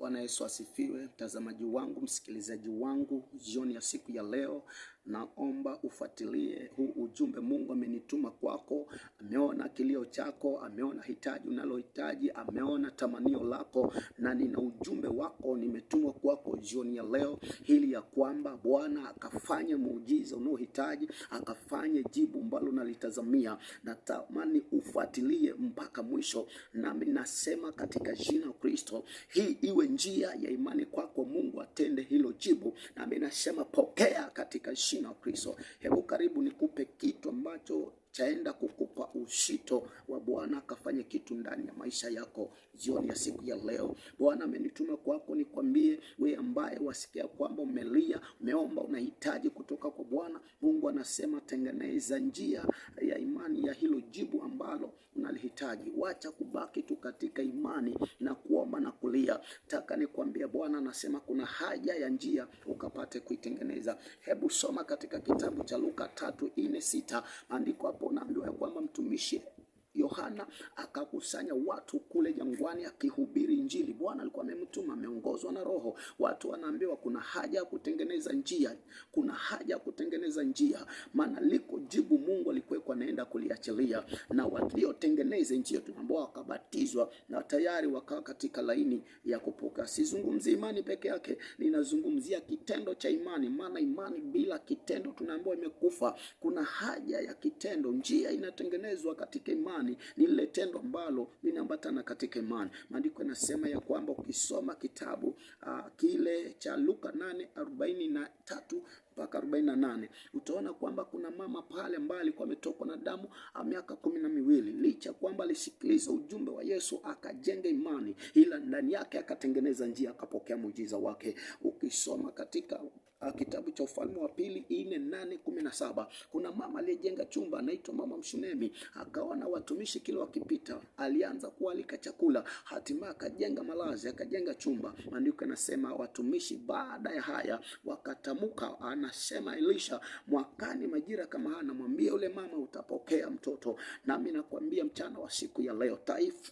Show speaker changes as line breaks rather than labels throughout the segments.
Bwana Yesu asifiwe. Mtazamaji wangu, msikilizaji wangu, jioni ya siku ya leo, naomba ufuatilie huu ujumbe. Mungu amenituma kwako. Ameona kilio chako, ameona hitaji unalohitaji, ameona tamanio lako, na nina ujumbe wako nimetumwa kwako jioni ya leo, ili ya kwamba Bwana akafanye muujiza unaohitaji, akafanye jibu ambalo unalitazamia. Natamani ufuatilie mpaka mwisho, nami nasema katika jina la Kristo, hii iwe njia ya imani kwako. Mungu atende hilo jibu, nami nasema pokea katika jina la Kristo. Hebu karibu nikupe kitu ambacho chaenda kukupa ushito wa Bwana akafanye kitu ndani ya maisha yako jioni ya siku ya leo. Bwana amenituma kwako nikwambie, wewe ambaye wasikia kwamba umelia, umeomba, unahitaji kutoka kwa Bwana. Mungu anasema tengeneza njia ya imani ya hilo jibu ambalo unalihitaji. Wacha kubaki tu katika imani na kuomba na kulia. Taka nikwambie, Bwana anasema kuna haja ya njia ukapate kuitengeneza. Hebu soma katika kitabu cha Luka 3:4-6. Maandiko hapo unaambiwa kwamba mtumishi Yohana akakusanya watu kule jangwani akihubiri Injili. Bwana alikuwa amemtuma, ameongozwa na Roho. Watu wanaambiwa kuna haja ya kutengeneza njia. Kuna haja ya kutengeneza njia. Maana liko jibu Mungu alikuwa anaenda kuliachilia. Na waliotengeneza njia tunaambiwa wakabatizwa na tayari wakawa katika laini ya kupokea. Sizungumzi imani peke yake, ninazungumzia kitendo cha imani. Maana imani bila kitendo tunaambiwa imekufa. Kuna haja ya kitendo. Njia inatengenezwa katika imani. Ni lile tendo ambalo linaambatana katika imani. Maandiko yanasema ya kwamba ukisoma kitabu kile cha Luka 8:43-48 utaona kwamba kuna mama pale ambaye alikuwa ametokwa na damu miaka 12. Licha kwamba alisikiliza ujumbe wa Yesu akajenga imani, ila ndani yake akatengeneza njia, akapokea muujiza wake. Ukisoma katika kitabu cha Ufalme wa Pili 4:8-17 kuna mama aliyejenga chumba anaitwa Mama Mshunemi. Akaona watumishi kila wakipita, alianza kualika chakula, hatimaye akajenga malazi, akajenga chumba. Maandiko yanasema watumishi baada ya haya wakatamuka, anasema Elisha, mwakani majira kama haya namwambia yule mama utapokea mtoto. Nami nakwambia mchana wa siku ya leo,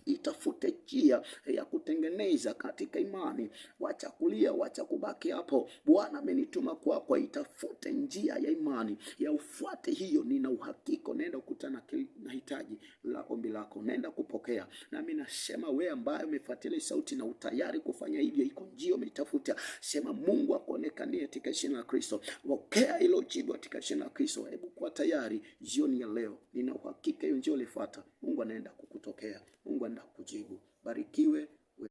itafute njia ya kutengeneza katika imani. Wacha kulia, wacha kubaki hapo. Bwana amenituma kwako, itafute njia ya imani, ya ufuate hiyo. Nina uhakika naenda kukutana na hitaji la ombi lako, naenda kupokea. Nami nasema wewe ambaye umefuatilia sauti na utayari kufanya hivyo, iko njia umeitafuta, sema Mungu akuonekanie katika jina la Kristo. Pokea hilo jibu katika jina la Kristo. Hebu kuwa tayari jioni ya leo. Nina uhakika hiyo njia ulifuata, Mungu anaenda kukutokea, Mungu anaenda kukujibu. Barikiwe.